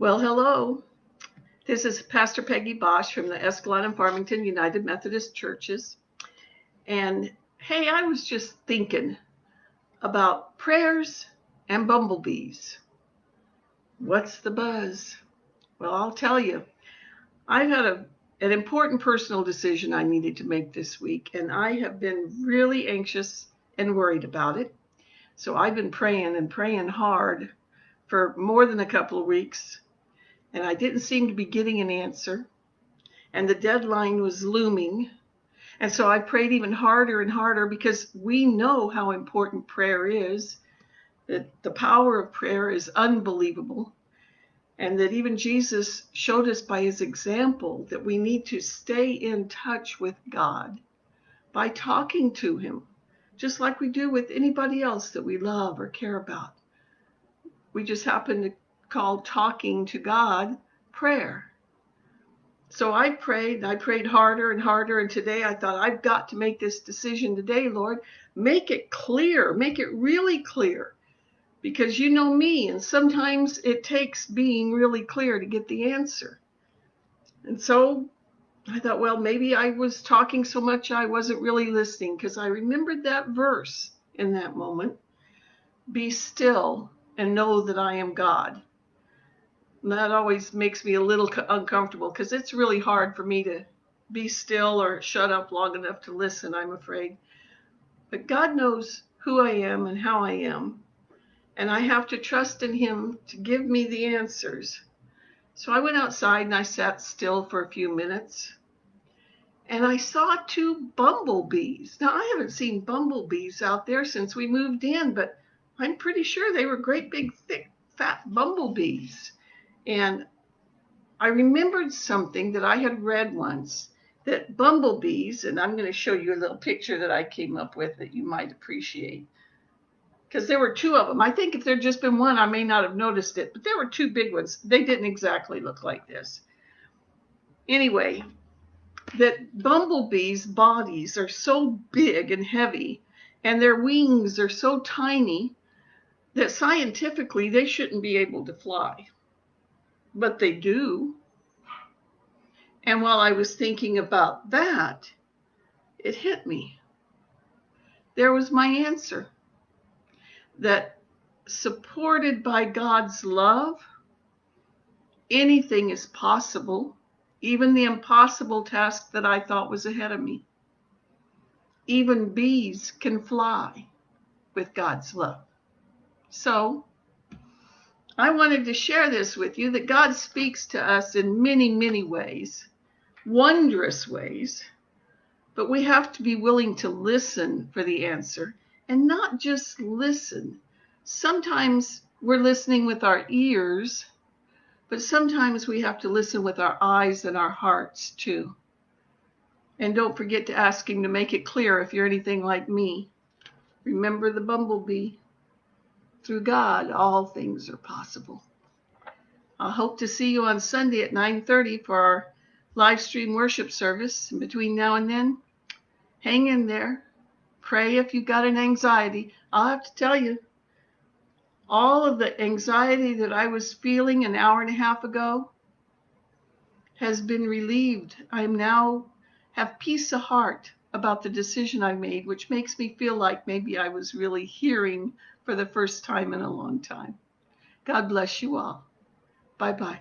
Well, hello. This is Pastor Peggy Bosch from the Escalon and Farmington United Methodist Churches. And hey, I was just thinking about prayers and bumblebees. What's the buzz? Well, I'll tell you. I've had an important personal decision I needed to make this week, and I have been really anxious and worried about it. So I've been praying and praying hard for more than a couple of weeks. And I didn't seem to be getting an answer, and the deadline was looming. And so I prayed even harder and harder because we know how important prayer is, that the power of prayer is unbelievable, and that even Jesus showed us by his example that we need to stay in touch with God by talking to him, just like we do with anybody else that we love or care about. We just happen to call talking to God prayer. So I prayed harder and harder, and today I thought, I've got to make this decision today, Lord. Make it clear, make it really clear, because you know me, and sometimes it takes being really clear to get the answer. And so I thought, well, maybe I was talking so much I wasn't really listening, because I remembered that verse in that moment. Be still and know that I am God. And that always makes me a little uncomfortable because it's really hard for me to be still or shut up long enough to listen, I'm afraid. But God knows who I am and how I am, and I have to trust in him to give me the answers. So I went outside and I sat still for a few minutes, and I saw two bumblebees. Now, I haven't seen bumblebees out there since we moved in, but I'm pretty sure they were great big, thick, fat bumblebees. And I remembered something that I had read once, that bumblebees, and I'm going to show you a little picture that I came up with that you might appreciate, because there were two of them. I think if there'd just been one, I may not have noticed it, but there were two big ones. They didn't exactly look like this. Anyway, that bumblebees' bodies are so big and heavy, and their wings are so tiny that scientifically they shouldn't be able to fly. But they do. And while I was thinking about that, it hit me. There was my answer. That supported by God's love, anything is possible, even the impossible task that I thought was ahead of me. Even bees can fly with God's love. So I wanted to share this with you, that God speaks to us in many, many ways, wondrous ways, but we have to be willing to listen for the answer, and not just listen. Sometimes we're listening with our ears, but sometimes we have to listen with our eyes and our hearts too. And don't forget to ask him to make it clear if you're anything like me. Remember the bumblebee. Through God, all things are possible. I hope to see you on Sunday at 9:30 for our live stream worship service. And between now and then, hang in there. Pray if you've got an anxiety. I'll have to tell you, all of the anxiety that I was feeling an hour and a half ago has been relieved. I now have peace of heart about the decision I made, which makes me feel like maybe I was really hearing for the first time in a long time. God bless you all. Bye-bye.